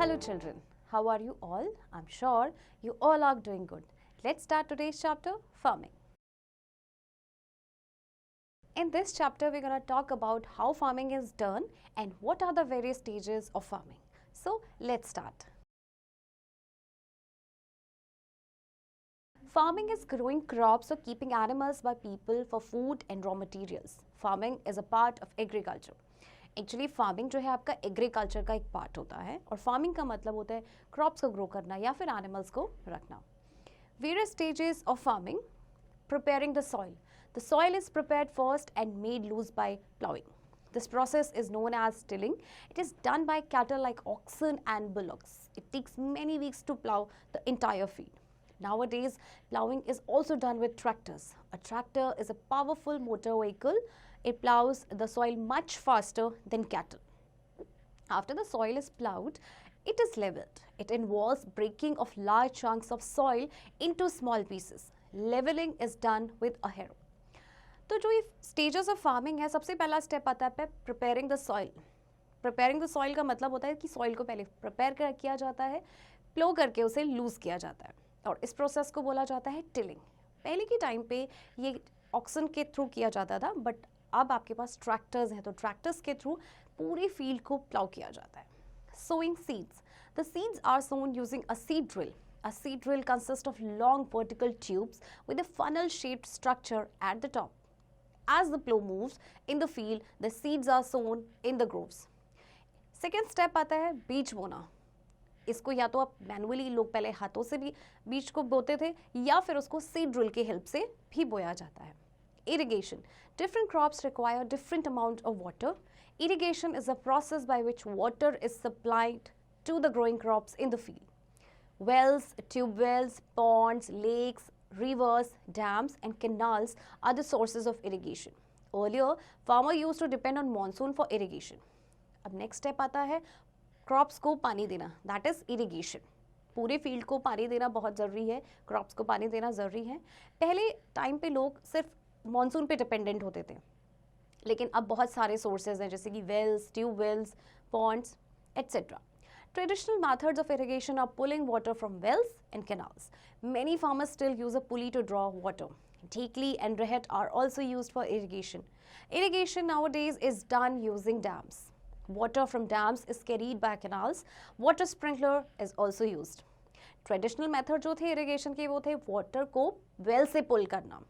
Hello children, how are you all? I'm sure you all are doing good. Let's start today's chapter, farming. In this chapter, we're going to talk about how farming is done and what are the various stages of farming. So let's start. Farming is growing crops or keeping animals by people for food and raw materials. Farming is a part of agriculture. Actually farming जो है आपका agriculture का एक part होता है और farming का मतलब होता है क्रॉप्स को ग्रो करना या फिर एनिमल्स को रखना. Various stages of farming. Preparing the soil. The soil is prepared first and made loose by ploughing. This process is known as tilling. It is done by cattle like oxen and bullocks. It takes many weeks to plow the entire field. Nowadays, plowing is also done with tractors. A tractor is a powerful motor vehicle. It plows the soil much faster than cattle. After the soil is plowed, it is leveled. It involves breaking of large chunks of soil into small pieces. Leveling is done with a harrow. तो जो ये stages of farming है, सबसे पहला step आता है preparing the soil. Preparing the soil का मतलब होता है कि सॉइल को पहले प्रिपेयर किया जाता है, प्लो करके उसे लूज किया जाता है और इस प्रोसेस को बोला जाता है टिलिंग. पहले के टाइम पे ये ऑक्सन के थ्रू किया जाता था, बट अब आपके पास ट्रैक्टर्स हैं तो ट्रैक्टर्स के थ्रू पूरी फील्ड को प्लाउ किया जाता है. Sowing seeds. The seeds are sown using a seed drill. A seed drill consists of long vertical tubes with a funnel-shaped structure at the top. As the plow moves in the field, the seeds are sown in the grooves. Second step आता है बीज बोना. इसको या तो आप manually लोग पहले हाथों से भी बीज को बोते थे या फिर उसको सीड ड्रिल के हेल्प से भी बोया जाता है. Irrigation. Different crops require different amount of water. Irrigation is a process by which water is supplied to the growing crops in the field. Wells, tube wells, ponds, lakes, rivers, dams and canals are the sources of irrigation. Earlier, farmer used to depend on monsoon for irrigation. अब next step आता है crops को पानी देना, that is irrigation. पूरे field को पानी देना बहुत ज़रूरी है, क्रॉप्स को पानी देना ज़रूरी है. पहले टाइम पे लोग सिर्फ मॉनसून पे डिपेंडेंट होते थे, लेकिन अब बहुत सारे सोर्सेज हैं जैसे कि wells, tube wells, ponds etcetera. Traditional methods of irrigation are pulling water from wells and canals. Many farmers still use a pulley to draw water. Dhekli and rehet are also used for irrigation. Irrigation nowadays is done using dams. Water from dams is carried by canals. Water sprinkler is also used. Traditional method जो थे irrigation के वो थे water को well से pull करना.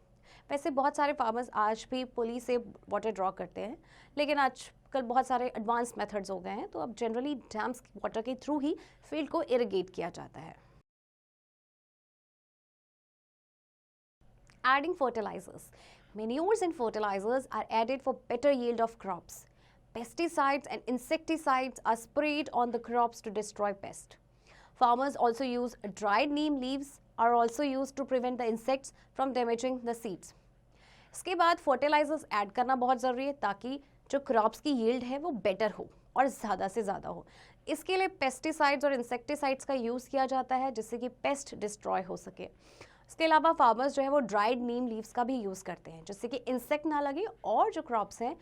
वैसे बहुत सारे फार्मर्स आज भी पुली से वाटर ड्रॉ करते हैं, लेकिन आजकल बहुत सारे एडवांस मेथड्स हो गए हैं, तो अब जनरली डैम्स वाटर के थ्रू ही फील्ड को इरिगेट किया जाता है. Adding fertilizers. Manures and fertilizers are added for better yield of crops. Pesticides and insecticides are sprayed on the crops to destroy pests. Farmers also use dried neem leaves are also used to prevent the insects from damaging the seeds. इसके बाद fertilisers add करना बहुत ज़रूरी है ताकि जो crops की yield है वो बेटर हो और ज़्यादा से ज़्यादा हो. इसके लिए पेस्टिसाइड्स और इंसेक्टिसाइड्स का यूज़ किया जाता है जिससे कि पेस्ट डिस्ट्रॉय हो सके. इसके अलावा फार्मर्स जो है वो ड्राइड नीम लीव्स का भी यूज़ करते हैं जिससे कि इंसेक्ट ना लगे और जो क्रॉप्स हैं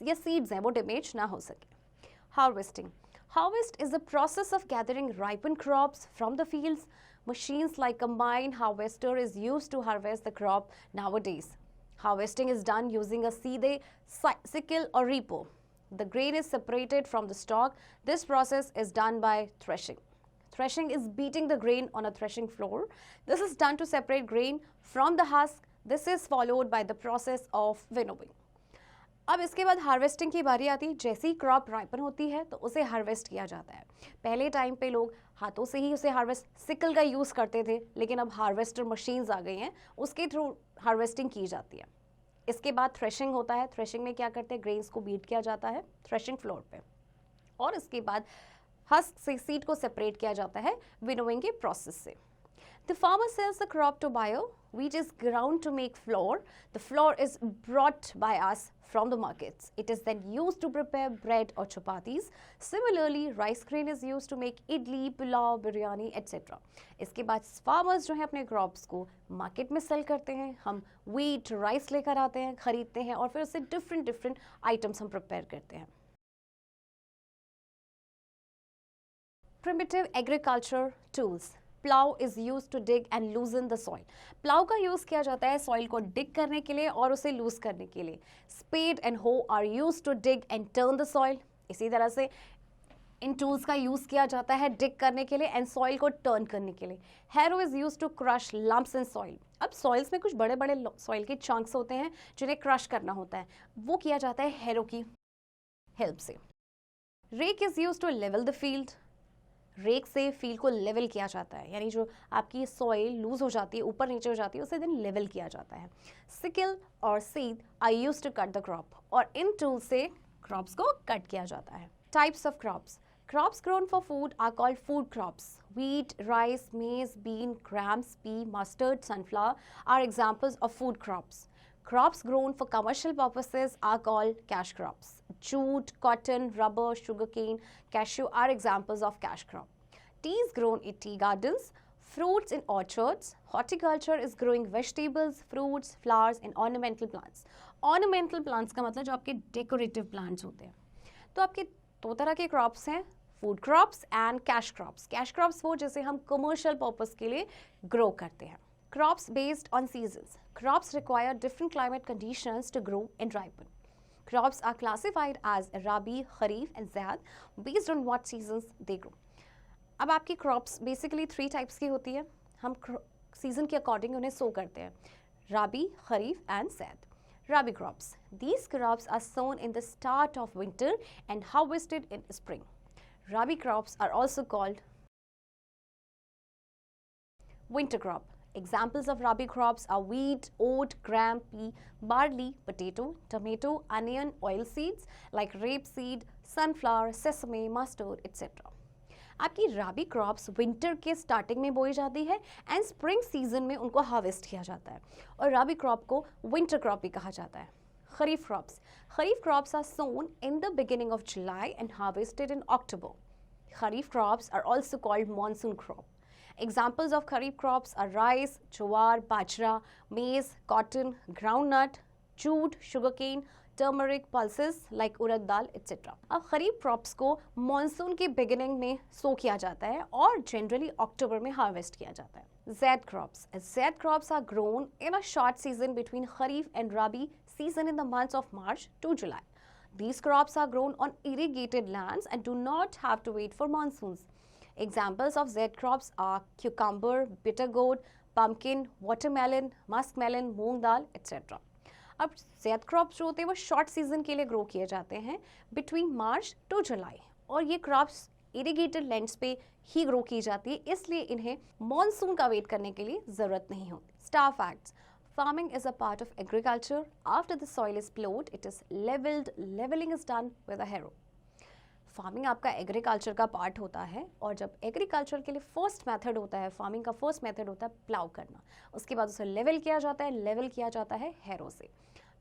या सीड्स हैं वो डैमेज ना हो सके. Harvesting. Harvest is the process of gathering ripened crops from the fields. Machines like combine harvester is used to harvest the crop nowadays. Harvesting is done using a seethe, sickle or reaper. The grain is separated from the stalk. This process is done by threshing. Threshing is beating the grain on a threshing floor. This is done to separate grain from the husk. This is followed by the process of winnowing. अब इसके बाद harvesting की बारी आती है. जैसी crop ripen होती है तो उसे हार्वेस्ट किया जाता है. पहले टाइम पे लोग हाथों से ही उसे हार्वेस्ट सिकल का यूज़ करते थे, लेकिन अब हार्वेस्टर मशीन्स आ गई हैं, उसके थ्रू हार्वेस्टिंग की जाती है. इसके बाद थ्रेशिंग होता है. थ्रेशिंग में क्या करते हैं, ग्रेन्स को बीट किया जाता है थ्रेशिंग फ्लोर पे और इसके बाद हस्क से सीड को सेपरेट किया जाता है विनोइंग के प्रोसेस से. The farmer sells the crop to buyer. Wheat is ground to make flour. The flour is brought by us from the markets. It is then used to prepare bread or chapatis. Similarly, rice grain is used to make idli, pulao, biryani, etc. इसके बाद farmers जो हैं अपने crops को market में sell करते हैं. हम wheat, rice लेकर आते हैं, खरीदते हैं और फिर उससे different items हम prepare करते हैं. Primitive agriculture tools. Plow is used to dig and loosen the soil. Plow का यूज किया जाता है सॉइल को डिग करने के लिए और उसे लूज करने के लिए. Spade and hoe are used to dig and turn the soil. इसी तरह से इन टूल्स का यूज किया जाता है डिग करने के लिए एंड सॉइल को टर्न करने के लिए. Harrow is use to crush lumps in soil. अब सॉइल्स में कुछ बड़े बड़े सॉइल के चंक्स होते हैं जिन्हें क्रश करना होता है, वो किया जाता है हैरो की हेल्प से. Rake is use to level the field. Rake से फील्ड को लेवल किया जाता है, यानी जो आपकी सॉइल लूज हो जाती है, ऊपर नीचे हो जाती है, उसे देन लेवल किया जाता है. सिकल और seed are use to cut the crop. और इन टूल से क्रॉप्स को कट किया जाता है. Types of crops. Crops grown for food are called food crops. Wheat, rice, maize, bean, grams, pea, mustard, sunflower are examples of food crops. Crops grown for commercial purposes are called cash crops. Jute, cotton, rubber, sugarcane, cashew are examples of cash crop. Tea is grown in tea gardens. Fruits in orchards. Horticulture is growing vegetables, fruits, flowers and ornamental plants. Ornamental plants का मतलब जो आपके decorative plants होते हैं. तो आपके दो तरह के क्रॉप्स हैं, food crops and cash crops. Cash crops वो जैसे हम कमर्शियल पर्पस के लिए ग्रो करते हैं. Crops based on seasons. Crops require different climate conditions to grow and ripen. Crops are classified as rabi, kharif and zaid based on what seasons they grow. अब आपकी crops basically 3 types की होती है. हम सीजन के अकॉर्डिंग उन्हें सो करते हैं, rabi, kharif and zaid. Rabi crops. These crops are sown in the start of winter and harvested in spring. Rabi crops are also called winter crop. Examples of Rabi crops are wheat, oat, gram, pea, barley, potato, tomato, onion, oilseeds like rapeseed, sunflower, sesame, mustard, etc. आपकी राबी crops winter के starting में बोई जाती है and spring season में उनको harvest किया जाता है, और राबी क्रॉप को विंटर क्रॉप भी कहा जाता है. Kharif crops. Kharif crops are sown in the beginning of July and harvested in October. Kharif crops are also called monsoon crop. Examples of kharif crops are rice, jowar, bajra, maize, cotton, groundnut, jute, sugarcane, turmeric pulses like urad dal etcetera. अब kharif crops को monsoon के beginning में sow किया जाता है और generally अक्टूबर में harvest किया जाता है. Zaid crops. Zaid crops are grown in a short season between kharif and rabi season in the months of March to July. These crops are grown on irrigated lands and do not have to wait for monsoons. Examples of Z crops are cucumber, bitter gourd, pumpkin, watermelon, muskmelon, moong dal etc. अब ज़ैद crops जो होते हैं वो short season के लिए grow किए जाते हैं बिटवीन मार्च टू जुलाई, और ये क्रॉप्स इरिगेटेड लैंड्स पे ही ग्रो की जाती है, इसलिए इन्हें मॉनसून का वेट करने के लिए ज़रूरत नहीं होती. Star facts. Farming is a part of agriculture. After the soil is plowed, it is leveled. Leveling is done with a harrow. Farming आपका एग्रीकल्चर का पार्ट होता है, और जब एग्रीकल्चर के लिए फर्स्ट मेथड होता है, फार्मिंग का फर्स्ट मेथड होता है प्लाउ करना. उसके बाद उसे लेवल किया जाता है. लेवल किया जाता है हैरो से.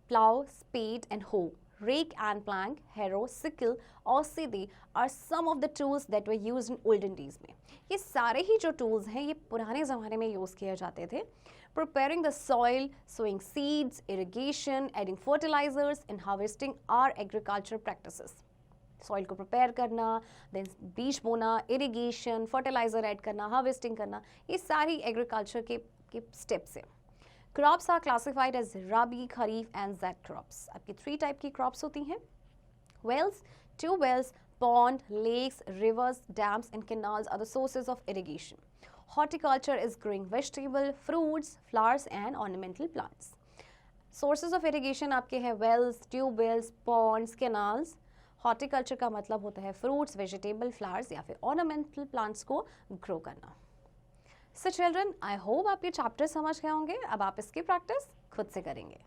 प्लाउ, स्पेड एंड हो, rake and plank, harrow, sickle और सीधी are some of the tools that were used in olden days में. ये सारे ही जो tools हैं ये पुराने ज़माने में यूज़ किए जाते थे. Preparing the soil, sowing seeds, irrigation, adding fertilizers and harvesting are agriculture practices. Soil को प्रिपेयर करना, देन बीज बोना, इरिगेशन, फर्टिलाइजर ऐड करना, हार्वेस्टिंग करना, ये सारी एग्रीकल्चर के स्टेप्स हैं. Crops are classified as rabi, kharif and zaid crops. आपकी 3 टाइप की क्रॉप्स होती हैं. Wells, tube wells, pond, lakes, rivers, dams and canals are the sources of irrigation. Horticulture is growing vegetable, fruits, flowers and ornamental plants. Sources of irrigation आपके हैं wells, tube-wells, ponds, canals. Horticulture का मतलब होता है fruits, vegetable, flowers या फिर ornamental plants को grow करना. So children, I hope आप ये chapter समझ गए होंगे. अब आप इसकी practice खुद से करेंगे.